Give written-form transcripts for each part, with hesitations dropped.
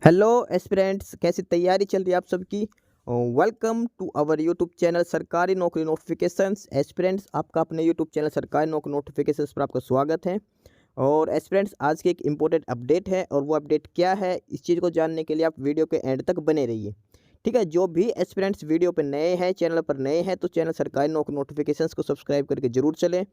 Hello aspirants, कैसी तैयारी चल रही है आप सबकी। Welcome to our YouTube channel Sarkari Naukri notifications. Aspirants, आपका अपने YouTube channel Sarkari Naukri notifications पर आपका स्वागत है। और एस्पिरेंट्स, आज की एक इम्पोर्टेंट अपडेट है और वो अपडेट क्या है, इस चीज़ को जानने के लिए आप वीडियो के एंड तक बने रहिए। ठीक है, जो भी एस्पिरेंट्स वीडियो पर नए हैं, चैनल पर नए हैं, तो चैनल सरकारी नौकरी नोटिफिकेशंस को सब्सक्राइब करके जरूर चलें।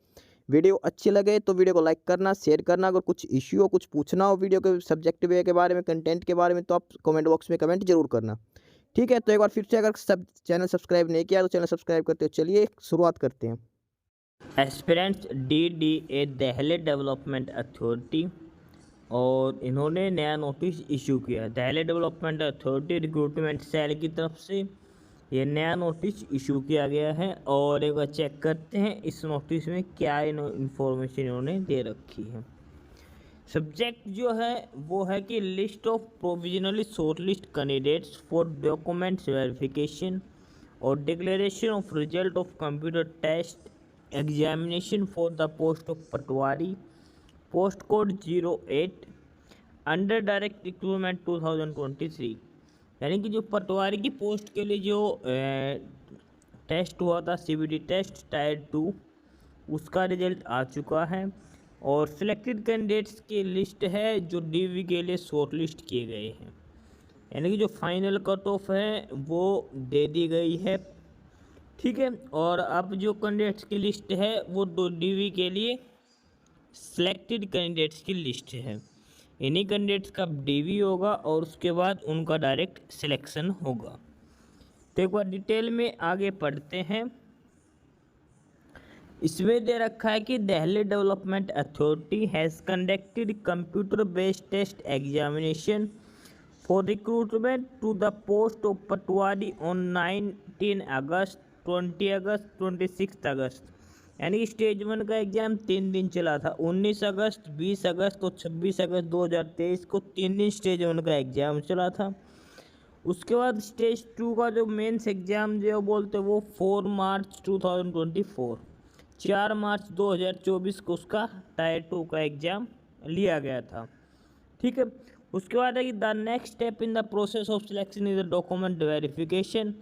वीडियो अच्छी लगे तो वीडियो को लाइक करना, शेयर करना। अगर कुछ इश्यू हो, कुछ पूछना हो वीडियो के सब्जेक्ट वे के बारे में, कंटेंट के बारे में, तो आप कमेंट बॉक्स में कमेंट जरूर करना। ठीक है, तो एक बार फिर से, अगर सब चैनल सब्सक्राइब नहीं किया तो चैनल सब्सक्राइब करते हो। चलिए शुरुआत करते हैं। एस्पिरेंट्स DDA दहले डेवलपमेंट अथॉरिटी, और इन्होंने नया नोटिस इशू किया। दहले डेवलपमेंट अथॉरिटी रिक्रूटमेंट सेल की तरफ से ये नया नोटिस इशू किया गया है। और एक बार चेक करते हैं इस नोटिस में क्या इन्फॉर्मेशन इन्होंने दे रखी है। सब्जेक्ट जो है वो है कि list of provisionally short list candidates for documents verification और declaration of result of computer test examination for the post of patwari, post code 08, under direct recruitment 2023। यानी कि जो पटवारी की पोस्ट के लिए जो टेस्ट हुआ था, CBT टेस्ट टायर 2, उसका रिजल्ट आ चुका है। और सिलेक्टेड कैंडिडेट्स की लिस्ट है जो DV के लिए शॉर्ट लिस्ट किए गए हैं। यानी कि जो फाइनल कट ऑफ है वो दे दी गई है। ठीक है, और अब जो कैंडिडेट्स की लिस्ट है वो DV के लिए सिलेक्टेड कैंडिडेट्स की लिस्ट है। इन्हीं कैंडिडेट्स का DV होगा और उसके बाद उनका डायरेक्ट सिलेक्शन होगा। तो एक बार डिटेल में आगे पढ़ते हैं। इसमें दे रखा है कि Delhi development authority has conducted computer based test examination for recruitment to the post of patwari on 19 August, 20 August, 26 August. यानी कि स्टेज 1 का एग्ज़ाम 3 दिन चला था, 19 अगस्त, 20 अगस्त और 26 अगस्त 2023 को 3 दिन स्टेज 1 का एग्ज़ाम चला था। उसके बाद स्टेज 2 का जो मेंस एग्ज़ाम जो बोलते वो 4 मार्च 2024, 4 मार्च 2024 को उसका टायर 2 का एग्ज़ाम लिया गया था। ठीक है, उसके बाद है कि the next step in the process of selection is the document verification.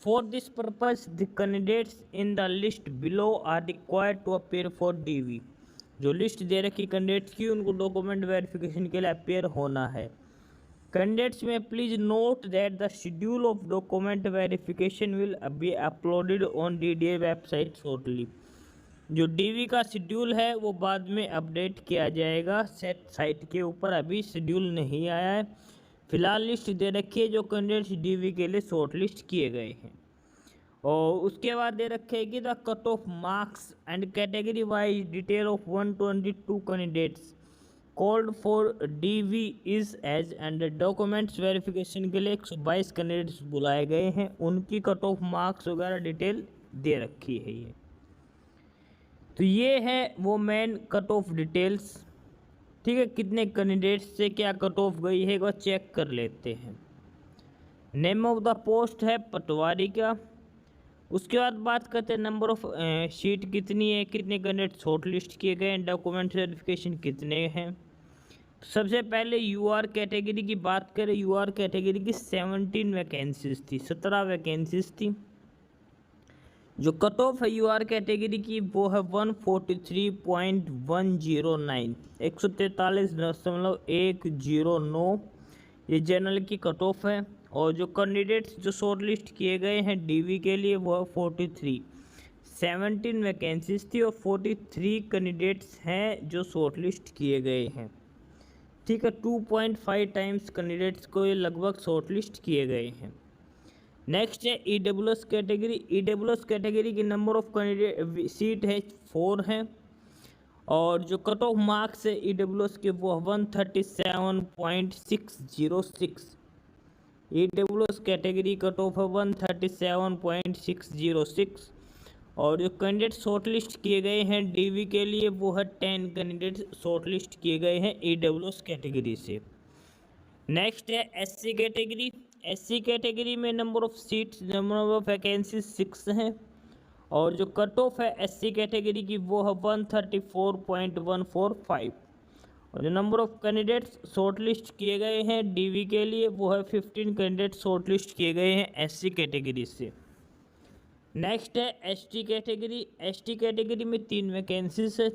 For this purpose the candidates in the list below are required to appear for DV। जो लिस्ट दे रखी कैंडिडेट्स की, उनको डॉक्यूमेंट वेरिफिकेशन के लिए appear होना है। Candidates may please note that the schedule of document verification will be uploaded on DDA website shortly। जो DV का शेड्यूल है वो बाद में अपडेट किया जाएगा सेट साइट के ऊपर, अभी शेड्यूल नहीं आया है। फिलहाल लिस्ट दे रखी है जो कैंडिडेट्स DV के लिए शॉर्ट लिस्ट किए गए हैं। और उसके बाद दे रखे है कि the cut off marks and category wise detail of 122 candidates called for DV is as and documents verification के लिए 122 कैंडिडेट्स बुलाए गए हैं। उनकी कट ऑफ मार्क्स वगैरह डिटेल दे रखी है ये। तो ये है वो मेन कट ऑफ डिटेल्स। ठीक है, कितने कैंडिडेट्स से क्या कट ऑफ गई है वो चेक कर लेते हैं। नेम ऑफ द पोस्ट है पटवारी का। उसके बाद बात करते हैं नंबर ऑफ सीट कितनी है, कितने कैंडिडेट शॉर्ट लिस्ट किए गए हैं, डॉक्यूमेंट वेरिफिकेशन कितने हैं। सबसे पहले UR कैटेगरी की बात करें। UR कैटेगरी की 17 वैकेंसीज थी, 17 वैकेंसीज थी। जो कट ऑफ है UR कैटेगरी की वो है 143.109, 143.109। ये जनरल की कट ऑफ है। और जो कैंडिडेट्स जो शॉर्ट लिस्ट किए गए हैं DV के लिए वो है 43। 17 वैकेंसीज थी और 43 कैंडिडेट्स हैं जो शॉर्ट लिस्ट किए गए हैं। ठीक है, 2.5 टाइम्स कैंडिडेट्स को ये लगभग शॉर्ट लिस्ट किए गए हैं। नेक्स्ट है EWS कैटेगरी। EWS कैटेगरी की नंबर ऑफ कैंडिडेट सीट है 4 है। और जो कट ऑफ मार्क्स है EWS के वो 137.606। EWS कैटेगरी कट ऑफ है 137.606। और जो कैंडिडेट शॉर्ट लिस्ट किए गए हैं DV के लिए वो है 10 कैंडिडेट शॉर्ट लिस्ट किए गए हैं EWS कैटेगरी से। नेक्स्ट है SC कैटेगरी। SC कैटेगरी में number of seats, number of vacancy 6 हैं। और जो कट ऑफ है SC कैटेगरी की वो है 134.145। और जो नंबर ऑफ कैंडिडेट्स शॉर्टलिस्ट किए गए हैं डीवी के लिए वो है 15 कैंडिडेट शॉर्टलिस्ट किए गए हैं एससी कैटेगरी से। नेक्स्ट है एसटी कैटेगरी। एसटी कैटेगरी में 3 वैकेंसीज है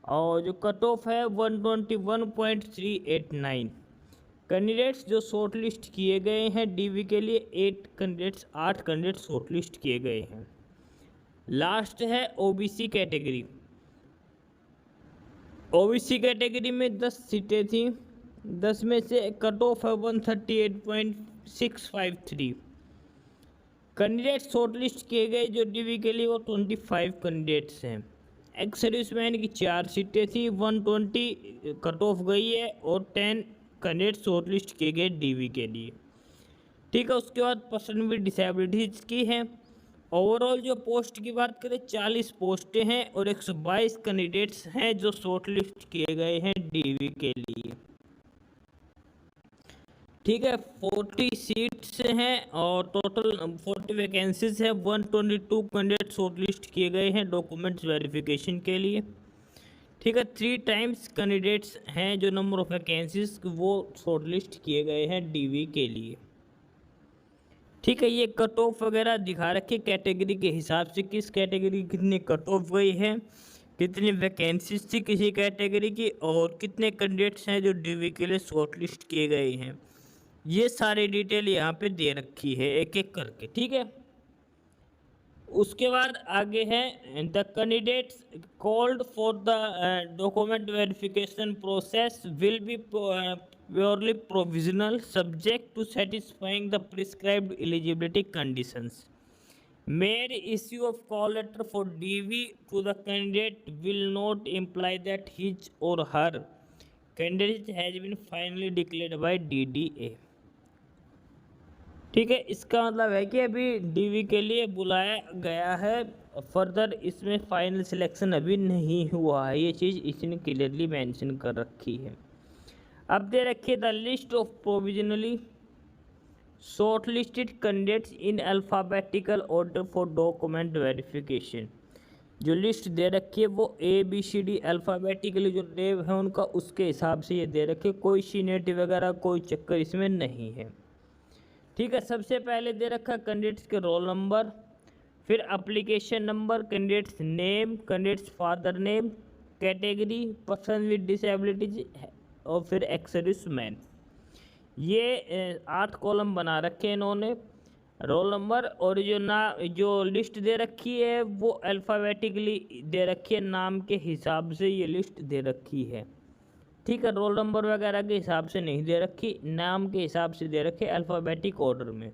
और जो कट ऑफ है 121.389। कैंडिडेट्स जो शॉर्टलिस्ट किए गए हैं डीवी के लिए 8 कैंडिडेट शॉर्टलिस्ट किए गए हैं। लास्ट है ओबीसी कैटेगरी। ओबीसी कैटेगरी में 10 सीटें थी, 10 में से कट ऑफ है 138.653। कैंडिडेट शॉर्टलिस्ट किए गए जो डीवी के लिए वो 25 कैंडिडेट्स हैं। एक्स सर्विसमैन की 4 सीटें थी, 120 कट ऑफ गई है और 10 कैंडिडेट शॉर्टलिस्ट किए गए डीवी के लिए। ठीक है, उसके बाद पर्सन विद डिसेबिलिटीज की है। ओवरऑल जो पोस्ट की बात करें 40 पोस्टें हैं और 122 कैंडिडेट्स हैं जो शॉर्टलिस्ट किए गए हैं डीवी के लिए। ठीक है, 40 सीट्स हैं और टोटल 40 वैकेंसीज है। 122 कैंडिडेट शॉर्टलिस्ट किए गए हैं डॉक्यूमेंट्स वेरिफिकेशन के लिए। ठीक है, 3 टाइम्स कैंडिडेट्स हैं जो नंबर ऑफ वैकेंसीज वो शॉर्टलिस्ट किए गए हैं डीवी के लिए। ठीक है, ये कट ऑफ वगैरह दिखा रखे कैटेगरी के हिसाब से, किस कैटेगरी की कितनी कट ऑफ गई है, कितनी वैकेंसीज थी किसी कैटेगरी की और कितने कैंडिडेट्स हैं जो डीवी के लिए शॉर्टलिस्ट किए गए हैं। ये सारी डिटेल यहाँ पे दे रखी है एक एक करके। ठीक है, उसके बाद आगे है the candidates called for the document verification process will be purely provisional subject to satisfying the prescribed eligibility conditions. Mere issue of call letter for DV to the candidate will not imply that his or her candidate has been finally declared by DDA. ठीक है, इसका मतलब है कि अभी DV के लिए बुलाया गया है, फर्दर इसमें फाइनल सिलेक्शन अभी नहीं हुआ है। ये चीज़ इसने क्लियरली मेंशन कर रखी है। अब दे रखिए the list of provisionally shortlisted candidates in alphabetical order for document verification. जो लिस्ट दे रखी है वो ABCD अल्फ़ाबेटिकली जो नेम है उनका उसके हिसाब से ये दे रखे, कोई सीनियरिटी वगैरह कोई चक्कर इसमें नहीं है। ठीक है, सबसे पहले दे रखा कैंडिडेट्स के रोल नंबर, फिर application number, candidates name, candidates father name, category, person with disabilities और फिर एक्स सर्विसमैन। ये 8 कॉलम बना रखे हैं इन्होंने। रोल नंबर और जो लिस्ट दे रखी है वो अल्फ़ाबेटिकली दे रखी है, नाम के हिसाब से ये लिस्ट दे रखी है। ठीक है, रोल नंबर वगैरह के हिसाब से नहीं दे रखी, नाम के हिसाब से दे रखे अल्फ़ाबेटिक ऑर्डर में।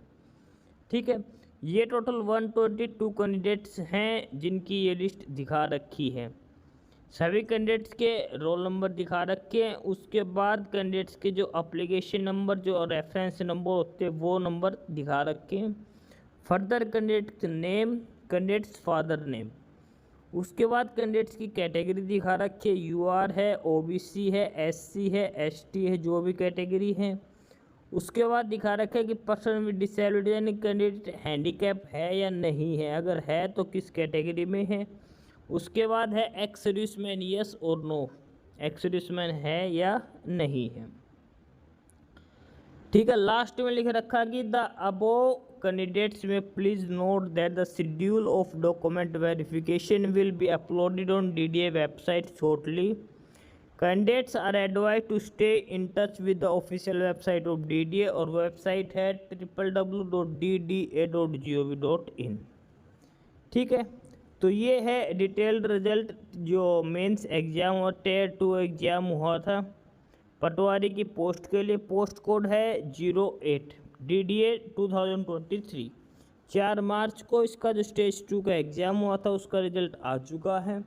ठीक है, ये टोटल 122 कैंडिडेट्स हैं जिनकी ये लिस्ट दिखा रखी है। सभी कैंडिडेट्स के रोल नंबर दिखा रखे हैं। उसके बाद कैंडिडेट्स के जो एप्लीकेशन नंबर जो रेफरेंस नंबर होते हैं वो नंबर दिखा रखे हैं। Further candidate name, candidates father name. उसके बाद कैंडिडेट्स की कैटेगरी दिखा रखी है, UR है, OBC है, SC है, ST है, जो भी कैटेगरी है। उसके बाद दिखा रखा है कि पर्सन विद डिसेबिलिटी यानी कैंडिडेट हैंडीकैप है या नहीं है, अगर है तो किस कैटेगरी में है। उसके बाद है एक्स सर्विसमैन यस और नो, एक्स सर्विसमैन है या नहीं है। ठीक है, लास्ट में लिख रखा कि द अबोव कैंडिडेट्स में please note that the schedule of document verification will be uploaded on DDA website shortly. Candidates are advised to stay in touch with the official website of DDA और website है www.dda.gov.in। ठीक है, तो ये है detailed result जो mains exam और Tier 2 exam हुआ था पटवारी की पोस्ट के लिए। पोस्ट कोड है 08 DDA 2023। 4 मार्च को इसका जो स्टेज 2 का एग्ज़ाम हुआ था उसका रिजल्ट आ चुका है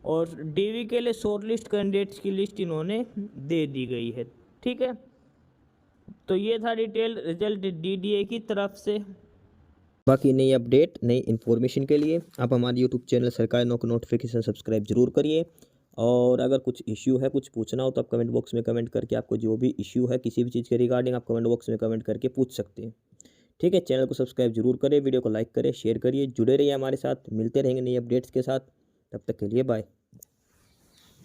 और डीवी के लिए शॉर्टलिस्ट कैंडिडेट्स की लिस्ट इन्होंने दे दी गई है। ठीक है, तो ये था डिटेल रिजल्ट DDA की तरफ से। बाकी नई अपडेट नई इन्फॉर्मेशन के लिए आप हमारे यूट्यूब चैनल सरकारी नौकरी नोटिफिकेशन सब्सक्राइब जरूर करिए। और अगर कुछ इश्यू है, कुछ पूछना हो तो आप कमेंट बॉक्स में कमेंट करके आपको जो भी इश्यू है किसी भी चीज़ के रिगार्डिंग आप कमेंट बॉक्स में कमेंट करके पूछ सकते हैं। ठीक है, चैनल को सब्सक्राइब जरूर करें, वीडियो को लाइक करें, शेयर करिए, जुड़े रहिए हमारे साथ। मिलते रहेंगे नई अपडेट्स के साथ, तब तक के लिए बाय।